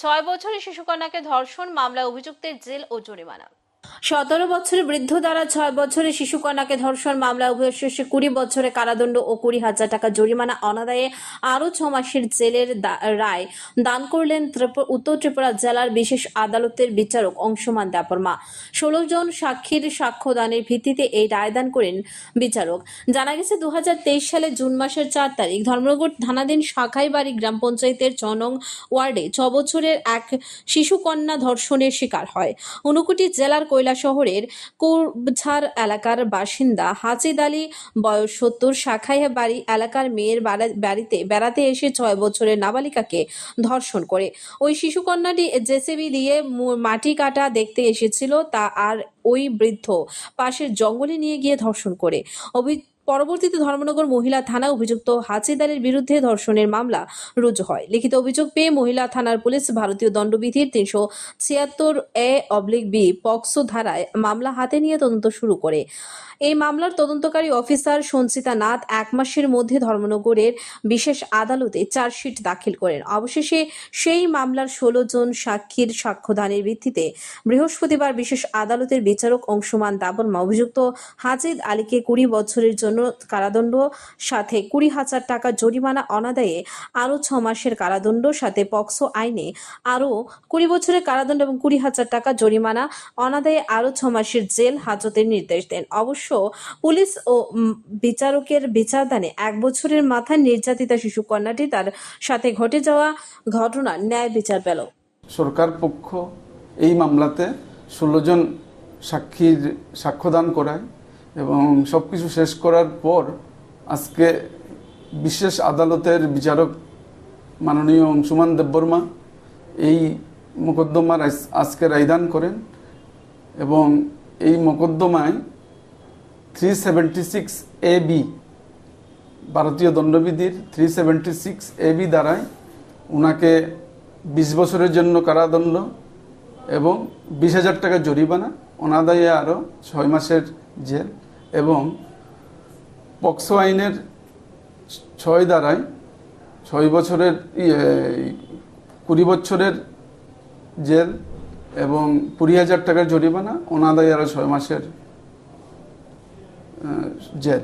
6 বছরের শিশুকন্যাকে ধর্ষণ মামলায় অভিযুক্তের জেল ও জরিমানা। 17 বছরের বৃদ্ধ দ্বারা 6 বছরের শিশুকন্যাকে ধর্ষণ মামলায় অভিযোগে 20 বছরের কারাদণ্ড ও 20,000 টাকা জরিমানা অনাদায়ে আরও 6 মাসের জেলের রায় দান করলেন উত্তর ত্রিপুরা জেলার বিশেষ আদালতের বিচারক অংশুমান দেববর্মা। 16 জন সাক্ষীর সাক্ষ্যদানের ভিত্তিতে এই রায়দান করেন বিচারক। জানা গেছে 2023 সালে জুন মাসের 4 তারিখ ধর্মনগর থানাধীন শাখাইবাড়ি গ্রাম পঞ্চায়েতের 6 নং ওয়ার্ডে 6 বছরের এক শিশুকন্যা ধর্ষণের শিকার হয়। ঊনকোটি জেলার কৈলাসহরের কুরবঝাড় এলাকার বাসিন্দা হাজিদ আলী বয়স 70 শাখাইবাড়ি এলাকার মেয়ের বাড়িতে বেড়াতে এসে 6 বছরের নাবালিকাকে ধর্ষণ করে। ওই শিশুকন্যাটি জেসিবি দিয়ে মাটি কাটা দেখতে এসেছিল তা আর ওই বৃদ্ধ পাশের জঙ্গলে নিয়ে গিয়ে ধর্ষণ করে। পরবর্তীতে ধর্মনগর মহিলা থানা অভিযুক্ত হাজিদ আলীর বিরুদ্ধে ধর্ষণের মামলা রুজু হয়। লিখিত অভিযোগ পেয়ে মহিলা থানার পুলিশ ভারতীয় দণ্ডবিধির 376A/B পক্সো ধারায় মামলা হাতে নিয়ে তদন্ত শুরু করে। এই মামলার তদন্তকারী অফিসার সঞ্চিতা নাথ 1 মাসের মধ্যে ধর্মনগরের বিশেষ আদালতে চার্জশিট দাখিল করেন। অবশেষে সেই মামলার 16 জন সাক্ষীর সাক্ষ্যদানের ভিত্তিতে বৃহস্পতিবার বিশেষ আদালতের বিচারক অংশুমান দেববর্মা অভিযুক্ত হাজিদ আলীকে 20 বছরের জন্য কারাদণ্ড সাথে 20,000 টাকা জরিমানা অনাদায়ে আরও 6 মাসের কারাদণ্ড সাথে পক্সো আইনে আরও 20 বছরের কারাদণ্ড এবং 20,000 টাকা জরিমানা অনাদায়ে আরও 6 মাসের জেল হাজতের নির্দেশ দেন। অবশ্য পুলিশ ও বিচারকের বিচারদানে 1 বছরের মাথায় নির্যাতিতা শিশুকন্যাটি তার সাথে ঘটে যাওয়া ঘটনার ন্যায় বিচার পেল। সরকার পক্ষ এই মামলাতে 16 জন সাক্ষীর সাক্ষ্যদান করায় এবং সব কিছু শেষ করার পর আজকে বিশেষ আদালতের বিচারক মাননীয় অংশুমান দেববর্মা এই মোকদ্দমার আজকে রায়দান করেন এবং এই মোকদ্দমায় 376A/B ভারতীয় দণ্ডবিধির 376A/B দ্বারায় ওনাকে 20 বছরের জন্য কারাদণ্ড এবং 20,000 টাকা জরিমানা অনাদায়ে আরও 6 মাসের জেল এবং পক্সো আইনের 6 দ্বারায় 6 বছরের 20 বছরের জেল এবং 20,000 টাকার জরিমানা অনাদায়ে আরও 6 মাসের জেল।